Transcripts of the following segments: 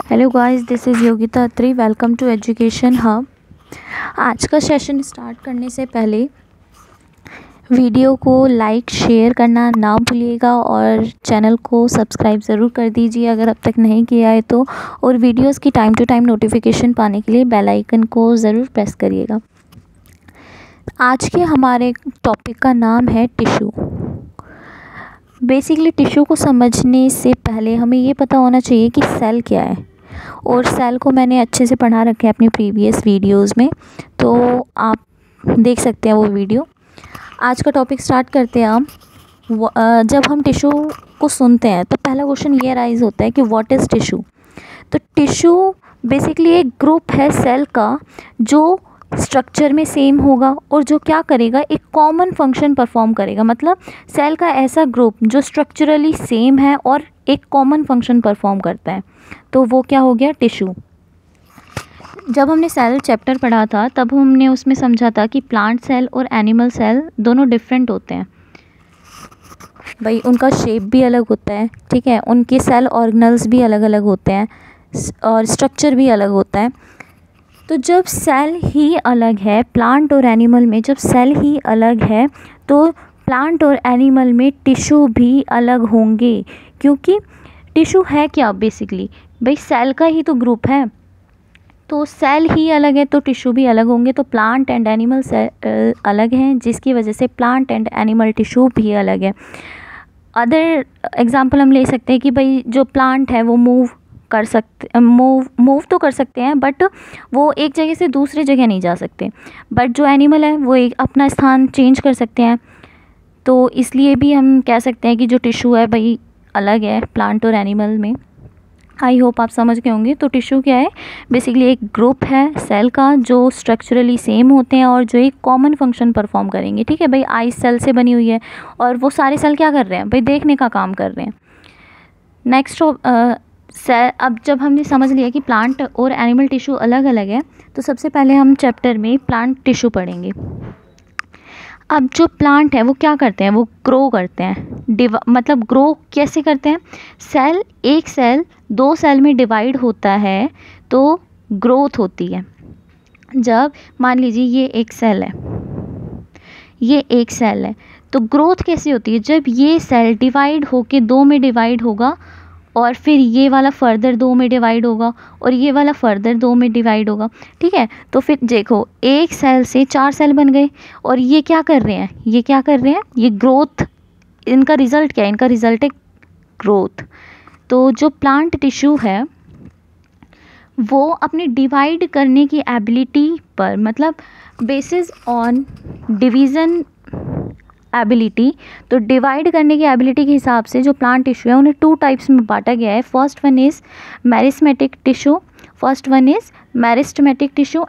Hello guys, this is Yogita Atri. Welcome to education hub. आज का session start करने से पहले वीडियो को लाइक शेयर करना ना भूलिएगा और चैनल को सब्सक्राइब ज़रूर कर दीजिए अगर अब तक नहीं किया है तो। और वीडियोस की टाइम टू टाइम नोटिफिकेशन पाने के लिए बेल आइकन को ज़रूर प्रेस करिएगा। आज के हमारे टॉपिक का नाम है टिश्यू। बेसिकली टिश्यू को समझने से पहले हमें ये पता होना चाहिए कि सेल क्या है, और सेल को मैंने अच्छे से पढ़ा रखा है अपनी प्रीवियस वीडियोस में, तो आप देख सकते हैं वो वीडियो। आज का टॉपिक स्टार्ट करते हैं हम। जब हम टिश्यू को सुनते हैं तो पहला क्वेश्चन ये राइज होता है कि व्हाट इज़ टिश्यू। तो टिश्यू बेसिकली एक ग्रुप है सेल का जो स्ट्रक्चर में सेम होगा और जो क्या करेगा, एक कॉमन फंक्शन परफॉर्म करेगा। मतलब सेल का ऐसा ग्रुप जो स्ट्रक्चरली सेम है और एक कॉमन फंक्शन परफॉर्म करता है, तो वो क्या हो गया, टिश्यू। जब हमने सेल चैप्टर पढ़ा था तब हमने उसमें समझा था कि प्लांट सेल और एनिमल सेल दोनों डिफरेंट होते हैं भाई, उनका शेप भी अलग होता है, ठीक है, उनके सेल ऑर्गेनल्स भी अलग अलग होते हैं और स्ट्रक्चर भी अलग होता है। तो जब सेल ही अलग है प्लांट और एनिमल में, जब सेल ही अलग है तो प्लांट और एनिमल में टिश्यू भी अलग होंगे। क्योंकि टिश्यू है क्या बेसिकली भाई, सेल का ही तो ग्रुप है, तो सेल ही अलग है तो टिश्यू भी अलग होंगे। तो प्लांट एंड एनिमल सेल अलग हैं, जिसकी वजह से प्लांट एंड एनिमल टिश्यू भी अलग है। अदर एग्जांपल हम ले सकते हैं कि भाई जो प्लांट है वो मूव तो कर सकते हैं, बट वो एक जगह से दूसरी जगह नहीं जा सकते। बट जो एनिमल है वो एक अपना स्थान चेंज कर सकते हैं, तो इसलिए भी हम कह सकते हैं कि जो टिश्यू है भाई अलग है प्लांट और एनिमल में। आई होप आप समझ गए होंगे। तो टिश्यू क्या है, बेसिकली एक ग्रुप है सेल का जो स्ट्रक्चरली सेम होते हैं और जो एक कॉमन फंक्शन परफॉर्म करेंगे। ठीक है भाई, आई सेल से बनी हुई है और वो सारे सेल क्या कर रहे हैं भाई, देखने का काम कर रहे हैं। नेक्स्ट सेल, अब जब हमने समझ लिया कि प्लांट और एनिमल टिश्यू अलग अलग है, तो सबसे पहले हम चैप्टर में प्लांट टिश्यू पढ़ेंगे। अब जो प्लांट है वो क्या करते हैं, वो ग्रो करते हैं। मतलब ग्रो कैसे करते हैं, एक सेल दो सेल में डिवाइड होता है तो ग्रोथ होती है। जब मान लीजिए ये एक सेल है, तो ग्रोथ कैसे होती है, जब ये सेल डिवाइड होके दो में डिवाइड होगा और फिर ये वाला फर्दर दो में डिवाइड होगा और ये वाला फर्दर दो में डिवाइड होगा। ठीक है, तो फिर देखो एक सेल से 4 सेल बन गए और ये क्या कर रहे हैं, ये ग्रोथ, इनका रिज़ल्ट क्या है, इनका रिज़ल्ट है ग्रोथ। तो जो प्लांट टिश्यू है वो अपनी डिवाइड करने की एबिलिटी पर, मतलब बेसिस ऑन डिवीज़न एबिलिटी, तो डिवाइड करने की एबिलिटी के हिसाब से जो प्लांट टिश्यू है उन्हें 2 टाइप्स में बांटा गया है। First one is meristematic tissue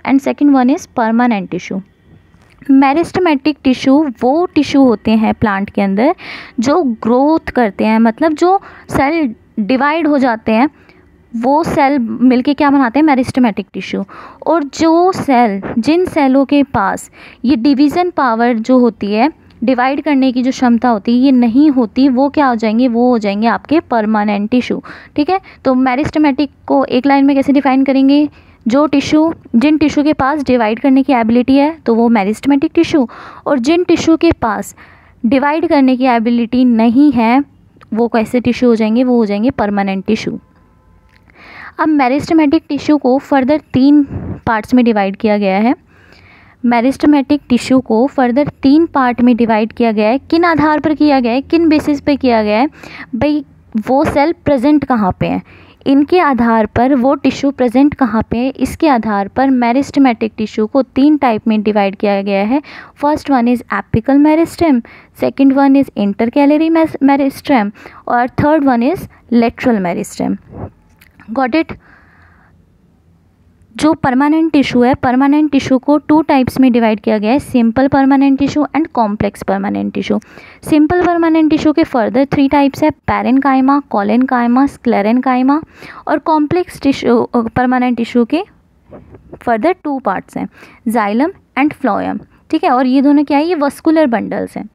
and second one is permanent tissue. Meristematic tissue वो टिश्यू होते हैं प्लांट के अंदर जो ग्रोथ करते हैं, मतलब जो सेल डिवाइड हो जाते हैं वो सेल मिलके क्या बनाते हैं, मेरिस्टेमेटिक टिश्यू। और जो सेल, जिन सेलों के पास ये डिवीज़न पावर जो होती है, डिवाइड करने की जो क्षमता होती है, ये नहीं होती, वो क्या हो जाएंगे, वो हो जाएंगे आपके परमानेंट टिश्यू। ठीक है, तो मेरिस्टेमेटिक को एक लाइन में कैसे डिफाइन करेंगे, जिन टिश्यू के पास डिवाइड करने की एबिलिटी है तो वो मेरिस्टेमेटिक टिश्यू, और जिन टिश्यू के पास डिवाइड करने की एबिलिटी नहीं है वो कैसे टिश्यू हो जाएंगे, वो हो जाएंगे परमानेंट टिश्यू। अब मेरिस्टेमेटिक टिश्यू को फर्दर 3 पार्ट्स में डिवाइड किया गया है। मेरिस्टेमेटिक टिश्यू को फर्दर 3 पार्ट में डिवाइड किया गया है। किन आधार पर किया गया है, किन बेसिस पे किया गया है भाई, वो सेल प्रेजेंट कहाँ पे है, इनके आधार पर, वो टिश्यू प्रेजेंट कहाँ पे है, इसके आधार पर मेरिस्टेमेटिक टिश्यू को 3 टाइप में डिवाइड किया गया है। First one is apical meristem, second one is intercalary meristem और third one is lateral meristem. Got it. जो परमानेंट टिश्यू है, परमानेंट टिश्यू को 2 टाइप्स में डिवाइड किया गया है, simple permanent tissue and complex permanent tissue. Simple permanent tissue के further 3 types है, पैरेन्काइमा, कोलेन्काइमा, स्क्लेरेन्काइमा। और कॉम्प्लेक्स टिश्यू परमानेंट टिश्यू के फर्दर 2 पार्ट्स हैं, जाइलम एंड फ्लोएम। ठीक है, और ये दोनों क्या है, ये वस्कुलर बंडल्स हैं।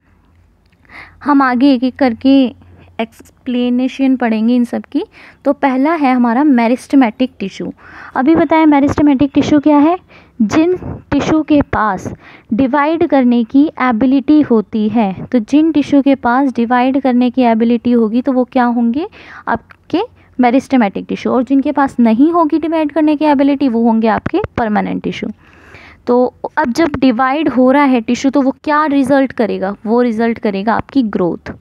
हम आगे एक एक करके एक्सप्लेनेशन पढ़ेंगे इन सब की। तो पहला है हमारा मेरिस्टेमेटिक टिश्यू। अभी बताएं मेरिस्टेमेटिक टिश्यू क्या है? जिन टिश्यू के पास डिवाइड करने की एबिलिटी होती है, तो जिन टिश्यू के पास डिवाइड करने की एबिलिटी होगी तो वो क्या होंगे? आपके मेरिस्टेमेटिक टिश्यू। और जिनके पास नहीं होगी डिवाइड करने की एबिलिटी वो होंगे आपके परमानेंट टिश्यू। तो अब जब डिवाइड हो रहा है टिश्यू तो वो क्या रिजल्ट करेगा? वो रिजल्ट करेगा आपकी growth.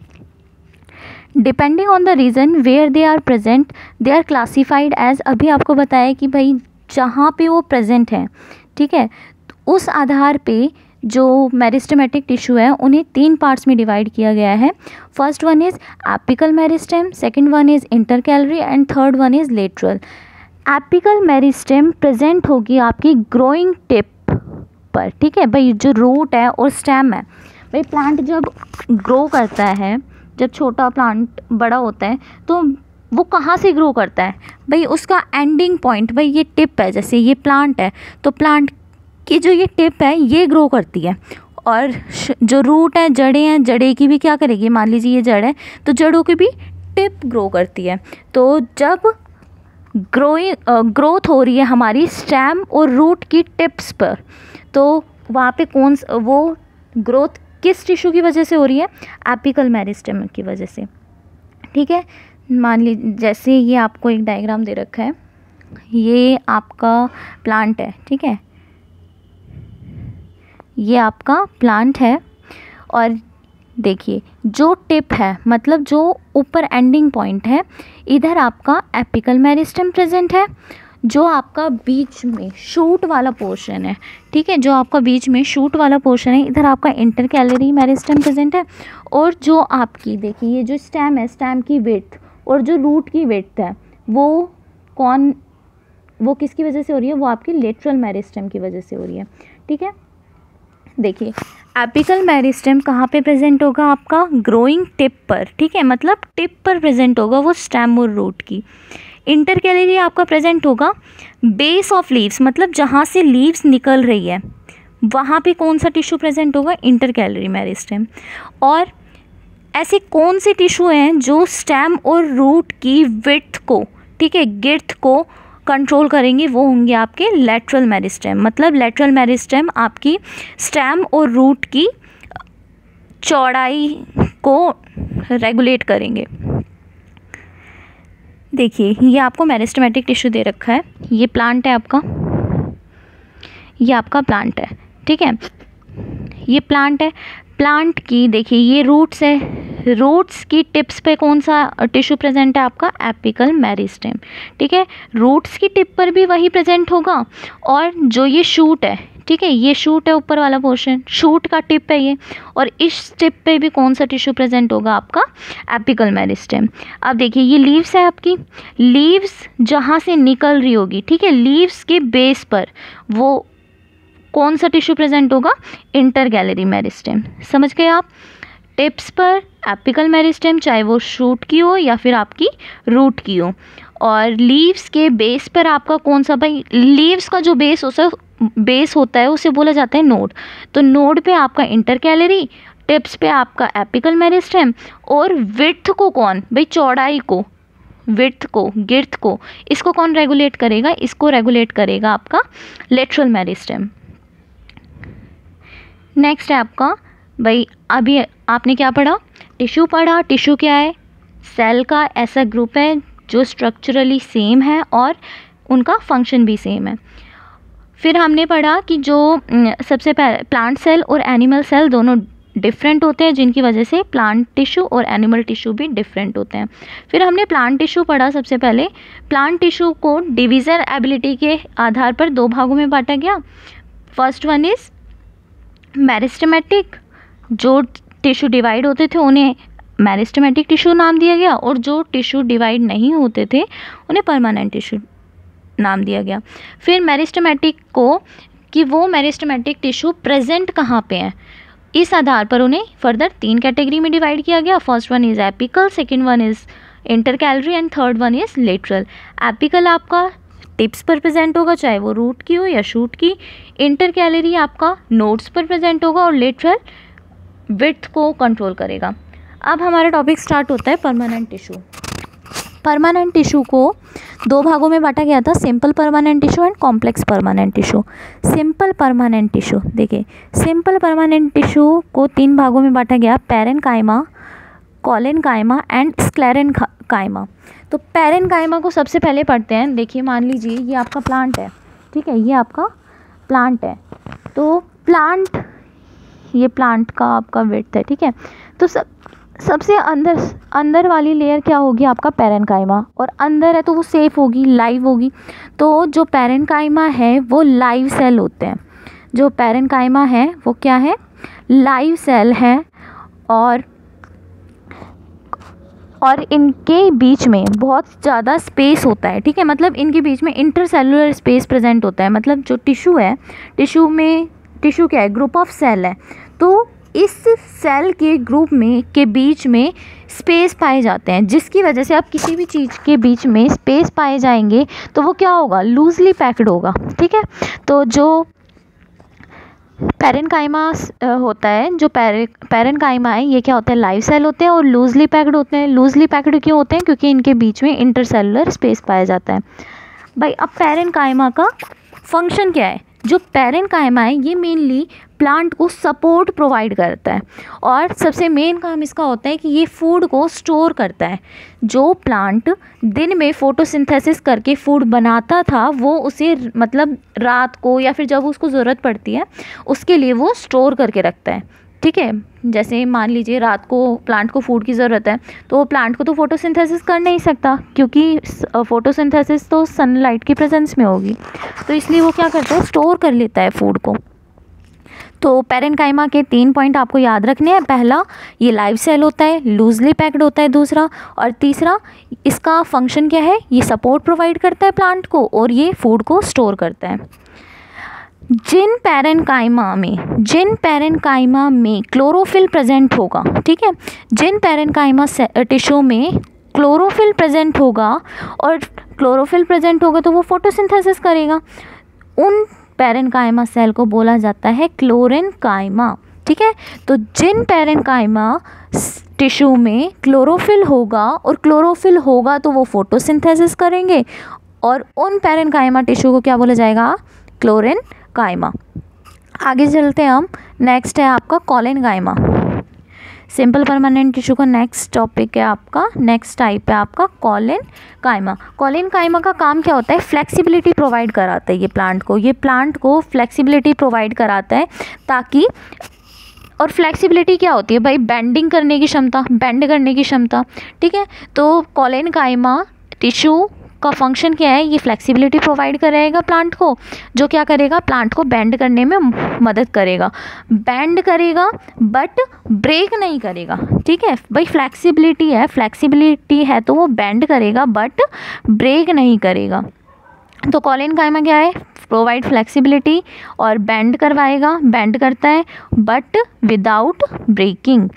Depending on the region where they are present they are classified as, अभी आपको बताया कि भाई जहाँ पे वो प्रेजेंट है, ठीक है, तो उस आधार पे जो मेरिस्टेमेटिक टिश्यू है उन्हें 3 पार्ट्स में डिवाइड किया गया है। First one is apical meristem, second one is intercalary and third one is lateral. Apical meristem present होगी आपकी ग्रोइंग टिप पर, ठीक है भाई, जो रूट है और स्टेम है। भाई प्लांट जब ग्रो करता है, जब छोटा प्लांट बड़ा होता है तो वो कहाँ से ग्रो करता है? भाई उसका एंडिंग पॉइंट, भाई ये टिप है, जैसे ये प्लांट है तो प्लांट की जो ये टिप है ये ग्रो करती है, और जो रूट है, जड़ें हैं, जड़े की भी क्या करेगी? मान लीजिए ये जड़ है तो जड़ों की भी टिप ग्रो करती है। तो जब ग्रोथ हो रही है हमारी स्टेम और रूट की टिप्स पर, तो वहाँ पे वो ग्रोथ किस टिश्यू की वजह से हो रही है? एपिकल मेरिस्टेम की वजह से, ठीक है। मान लीजिए जैसे ये आपको एक डायग्राम दे रखा है, ये आपका प्लांट है, ठीक है, ये आपका प्लांट है, और देखिए जो टिप है मतलब जो ऊपर एंडिंग पॉइंट है, इधर आपका एपिकल मेरिस्टेम प्रेजेंट है। जो आपका बीच में शूट वाला पोर्शन है, ठीक है, जो आपका बीच में शूट वाला पोर्शन है, इधर आपका इंटरकैलरी मेरिस्टेम प्रेजेंट है। और जो आपकी देखिए ये जो स्टेम है, स्टेम की विड्थ और जो रूट की विड्थ है वो किसकी वजह से हो रही है? वो आपकी लेटरल मेरिस्टेम की वजह से हो रही है, ठीक है। देखिए एपिकल मेरिस्टेम कहाँ पे प्रेजेंट होगा? आपका ग्रोइंग टिप पर, ठीक है, मतलब टिप पर प्रेजेंट होगा वो स्टेम और रूट की। इंटरकैलरी आपका प्रेजेंट होगा बेस ऑफ लीव्स, मतलब जहाँ से लीव्स निकल रही है वहाँ पे कौन सा टिश्यू प्रेजेंट होगा? Intercalary meristem. और ऐसे कौन से टिश्यू हैं जो स्टेम और रूट की विड्थ को, ठीक है, गिर्थ को कंट्रोल करेंगे? वो होंगे आपके लेटरल मेरिस्टेम। मतलब लेटरल मेरिस्टेम आपकी स्टेम और रूट की चौड़ाई को रेगुलेट करेंगे। देखिए ये आपको मेरिस्टेमेटिक टिश्यू दे रखा है, ये प्लांट है आपका, ये आपका प्लांट है, ठीक है, ये प्लांट है। प्लांट की देखिए ये रूट्स है, रूट्स की टिप्स पे कौन सा टिश्यू प्रेजेंट है? आपका एपिकल मेरिस्टेम, ठीक है। रूट्स की टिप पर भी वही प्रेजेंट होगा, और जो ये शूट है, ठीक है, ये शूट है ऊपर वाला पोर्शन, शूट का टिप है ये, और इस टिप पे भी कौन सा टिश्यू प्रेजेंट होगा? आपका एपिकल मेरिस्टेम। अब देखिए ये लीव्स है आपकी, लीव्स जहाँ से निकल रही होगी, ठीक है, लीव्स के बेस पर वो कौन सा टिश्यू प्रेजेंट होगा? Intercalary meristem. समझ गए आप? टिप्स पर एपिकल मेरिस्टेम, चाहे वो शूट की हो या फिर आपकी रूट की हो, और लीव्स के बेस पर आपका कौन सा? भाई लीव्स का जो बेस होता है उसे बोला जाता है नोड। तो नोड पे आपका इंटरकैलरी, टिप्स पे आपका एपिकल मेरिस्टेम, और विड्थ को कौन? भाई चौड़ाई को, विड्थ को, गिर्थ को, इसको कौन रेगुलेट करेगा? इसको रेगुलेट करेगा आपका लेटरल मेरिस्टेम। नेक्स्ट है आपका, भाई अभी आपने क्या पढ़ा? टिश्यू पढ़ा। टिश्यू क्या है? सेल का ऐसा ग्रुप है जो स्ट्रक्चरली सेम है और उनका फंक्शन भी सेम है। फिर हमने पढ़ा कि जो सबसे पहले प्लांट सेल और एनिमल सेल दोनों डिफरेंट होते हैं, जिनकी वजह से प्लांट टिश्यू और एनिमल टिश्यू भी डिफरेंट होते हैं। फिर हमने प्लांट टिश्यू पढ़ा। सबसे पहले प्लांट टिश्यू को डिवीज़न एबिलिटी के आधार पर 2 भागों में बांटा गया। फर्स्ट वन इज़ मेरिस्टेमेटिक, जो टिश्यू डिवाइड होते थे उन्हें मेरिस्टेमेटिक टिश्यू नाम दिया गया, और जो टिश्यू डिवाइड नहीं होते थे उन्हें परमानेंट टिश्यू नाम दिया गया। फिर मेरिस्टेमेटिक को कि वो मेरिस्टेमेटिक टिश्यू प्रेजेंट कहाँ पे हैं, इस आधार पर उन्हें फर्दर 3 कैटेगरी में डिवाइड किया गया। First one is apical, second one is intercalary and third one is lateral. Apical आपका टिप्स पर प्रेजेंट होगा, चाहे वो रूट की हो या शूट की। इंटरकैलरी आपका नोड्स पर प्रेजेंट होगा, और लेटरल विड्थ को कंट्रोल करेगा। अब हमारा टॉपिक स्टार्ट होता है परमानेंट टिश्यू। परमानेंट टिश्यू को दो भागों में बांटा गया था, simple permanent tissue and complex permanent tissue. Simple permanent tissue, देखिए सिंपल परमानेंट टिश्यू को तीन भागों में बांटा गया, पैरेनकाइमा, कोलेनकाइमा एंड स्क्लेरेनकाइमा। तो पैरेनकाइमा को सबसे पहले पढ़ते हैं। देखिए मान लीजिए ये आपका प्लांट है, ठीक है, ये आपका प्लांट है। तो प्लांट, ये प्लांट का आपका विड्थ है, ठीक है। तो सबसे अंदर वाली लेयर क्या होगी, आपका पैरेनकाइमा, और अंदर है तो वो सेफ होगी, लाइव होगी। तो जो पैरेनकाइमा है वो लाइव सेल होते हैं। जो पैरेनकाइमा है वो क्या है, लाइव सेल है। और इनके बीच में बहुत ज़्यादा स्पेस होता है, ठीक है, मतलब इनके बीच में इंटरसेलुलर स्पेस प्रेजेंट होता है। मतलब जो टिश्यू है, टिश्यू क्या है, ग्रुप ऑफ सेल है। तो इस सेल के ग्रुप में के बीच में स्पेस पाए जाते हैं, जिसकी वजह से आप किसी भी चीज़ के बीच में स्पेस पाए जाएंगे तो वो क्या होगा, लूजली पैक्ड होगा, ठीक है। तो जो पैरेनकाइमा होता है, जो पैरेनकाइमा है, ये क्या होता है, लाइव सेल होते हैं और लूजली पैक्ड होते हैं। लूजली पैक्ड क्यों होते हैं, क्योंकि इनके बीच में इंटरसेलुलर स्पेस पाया जाता है। भाई अब पैरेनकाइमा का फंक्शन क्या है, जो पैरेनकाइमा है ये मेनली प्लांट को सपोर्ट प्रोवाइड करता है, और सबसे मेन काम इसका होता है कि ये फूड को स्टोर करता है। जो प्लांट दिन में फोटोसिंथेसिस करके फूड बनाता था, वो उसे मतलब रात को या फिर जब उसको ज़रूरत पड़ती है उसके लिए वो स्टोर करके रखता है, ठीक है। जैसे मान लीजिए रात को प्लांट को फूड की ज़रूरत है, तो प्लांट को तो फोटोसिंथेसिस कर नहीं सकता, क्योंकि फोटोसिंथेसिस तो सनलाइट की प्रेजेंस में होगी। तो इसलिए वो क्या करता है, स्टोर कर लेता है फूड को। तो पैरेनकाइमा के 3 पॉइंट आपको याद रखने हैं। पहला, ये लाइव सेल होता है, लूजली पैक्ड होता है। दूसरा और तीसरा, इसका फंक्शन क्या है, ये सपोर्ट प्रोवाइड करता है प्लांट को, और ये फूड को स्टोर करता है। जिन पैरेनकाइमा में क्लोरोफिल प्रेजेंट होगा, ठीक है, जिन पैरेनकाइमा टिश्यू में क्लोरोफिल प्रेजेंट होगा, और क्लोरोफिल प्रेजेंट होगा तो वो फोटोसिंथेसिस करेगा, उन पैरेनकाइमा सेल को बोला जाता है क्लोरेनकाइमा, ठीक है। तो जिन पैरेनकाइमा टिश्यू में क्लोरोफिल होगा, और क्लोरोफिल होगा तो वो फोटोसिंथेसिस करेंगे, और उन पैरेनकाइमा टिश्यू को क्या बोला जाएगा, क्लोरेनकाइमा। आगे चलते हैं हम, नेक्स्ट है आपका कोलेनकाइमा। सिंपल परमानेंट टिश्यू का नेक्स्ट टॉपिक है आपका, नेक्स्ट टाइप है आपका कोलेनकाइमा। कोलेनकाइमा का काम क्या होता है, फ्लेक्सिबिलिटी प्रोवाइड कराता है ये प्लांट को फ्लेक्सिबिलिटी प्रोवाइड कराता है, ताकि, और फ्लेक्सिबिलिटी क्या होती है भाई, बेंड करने की क्षमता, ठीक है। तो कोलेनकाइमा टिश्यू का फंक्शन क्या है, ये फ्लेक्सिबिलिटी प्रोवाइड करेगा प्लांट को, जो क्या करेगा, प्लांट को बेंड करने में मदद करेगा। बेंड करेगा बट ब्रेक नहीं करेगा, ठीक है भाई, फ्लेक्सिबिलिटी है तो वो बेंड करेगा बट ब्रेक नहीं करेगा। तो कोलेनकाइमा क्या है, प्रोवाइड फ्लेक्सिबिलिटी और बेंड करता है बट विदाउट ब्रेकिंग।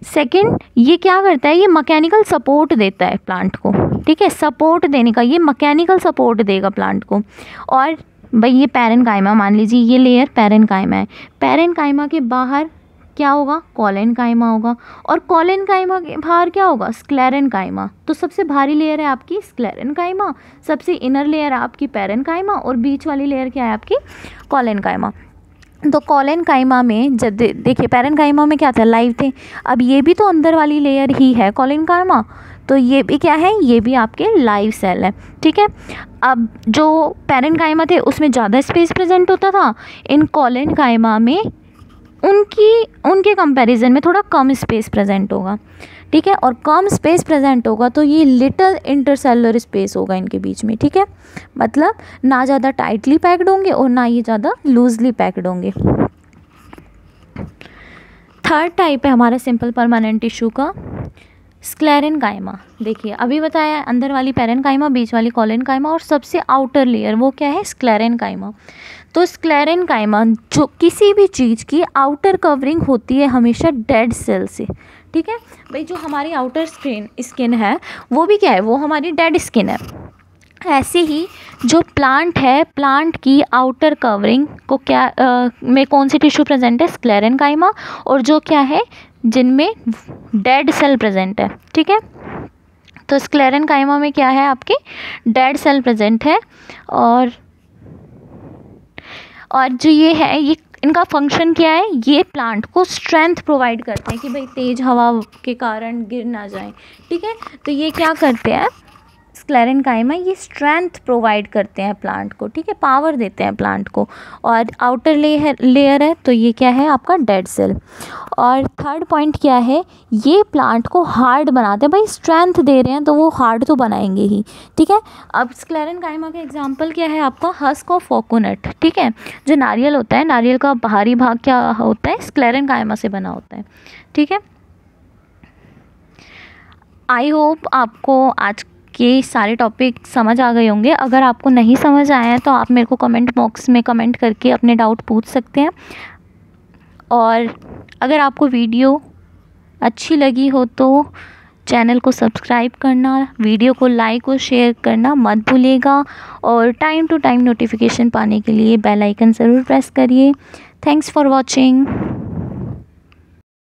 सेकंड, ये क्या करता है, ये मैकेनिकल सपोर्ट देता है प्लांट को, ठीक है, सपोर्ट देने का, ये मैकेनिकल सपोर्ट देगा प्लांट को। और भाई ये पैरेनकाइमा, मान लीजिए ये लेयर पैरेनकाइमा है, पैरेनकाइमा के बाहर क्या होगा, कोलेनकाइमा होगा, और कोलेनकाइमा के बाहर क्या होगा, स्क्लेरेनकाइमा। तो सबसे भारी लेयर है आपकी स्क्लेरेनकाइमा, सबसे इनर लेयर है आपकी पैरेनकाइमा, और बीच वाली लेयर क्या है आपकी, कोलेनकाइमा। तो कोलेनकाइमा में जब देखिए, पैरेनकाइमा में क्या था, लाइव थे, अब ये भी तो अंदर वाली लेयर ही है कोलेनकाइमा, तो ये भी क्या है, ये भी आपके लाइव सेल है, ठीक है। अब जो पैरेनकाइमा थे उसमें ज़्यादा स्पेस प्रेजेंट होता था, इन कोलेनकाइमा में उनके कंपैरिजन में थोड़ा कम स्पेस प्रेजेंट होगा, ठीक है। और कम स्पेस प्रेजेंट होगा तो ये लिटिल इंटरसेलुलर स्पेस होगा इनके बीच में, ठीक है, मतलब ना ज़्यादा टाइटली पैक्ड होंगे और ना ये ज़्यादा लूजली पैक्ड होंगे। थर्ड टाइप है हमारा सिंपल परमानेंट टिश्यू का, स्क्लेरेनकाइमा। देखिए अभी बताया अंदर वाली पैरेनकाइमा, बीच वाली कोलेनकाइमा, और सबसे आउटर लेयर वो क्या है, स्क्लेरेनकाइमा। तो स्क्लेरेनकाइमा जो किसी भी चीज़ की आउटर कवरिंग होती है हमेशा डेड सेल से, ठीक है भाई, जो हमारी आउटर स्किन है वो भी क्या है, वो हमारी डेड स्किन है। ऐसे ही जो प्लांट है, प्लांट की आउटर कवरिंग को क्या में कौन सी टिश्यू प्रेजेंट है, स्क्लेरेनकाइमा, और जो क्या है जिनमें डेड सेल प्रेजेंट है, ठीक है। तो स्क्लेरेनकाइमा में क्या है, आपके डेड सेल प्रेजेंट है। और जो ये है, ये इनका फंक्शन क्या है, ये प्लांट को स्ट्रेंथ प्रोवाइड करते हैं कि भाई तेज़ हवा के कारण गिर ना जाए, ठीक है। तो ये क्या करते हैं, स्क्लेरेनकाइमा ये स्ट्रेंथ प्रोवाइड करते हैं प्लांट को, ठीक है, पावर देते हैं प्लांट को। और आउटर लेयर है, तो ये क्या है आपका डेड सेल। और थर्ड पॉइंट क्या है, ये प्लांट को हार्ड बनाते हैं, भाई स्ट्रेंथ दे रहे हैं तो वो हार्ड तो बनाएंगे ही, ठीक है। अब स्क्लेरेनकाइमा का एग्जांपल क्या है आपका, हस्क ऑफ कोकोनट, ठीक है। जो नारियल होता है, नारियल का बाहरी भाग क्या होता है, स्क्लेरेनकाइमा से बना होता है, ठीक है। आई होप आपको आज के सारे टॉपिक समझ आ गए होंगे। अगर आपको नहीं समझ आया है तो आप मेरे को कमेंट बॉक्स में कमेंट करके अपने डाउट पूछ सकते हैं। और अगर आपको वीडियो अच्छी लगी हो तो चैनल को सब्सक्राइब करना, वीडियो को लाइक और शेयर करना मत भूलिएगा। और टाइम टू टाइम नोटिफिकेशन पाने के लिए बेल आइकन ज़रूर प्रेस करिए। Thanks for watching.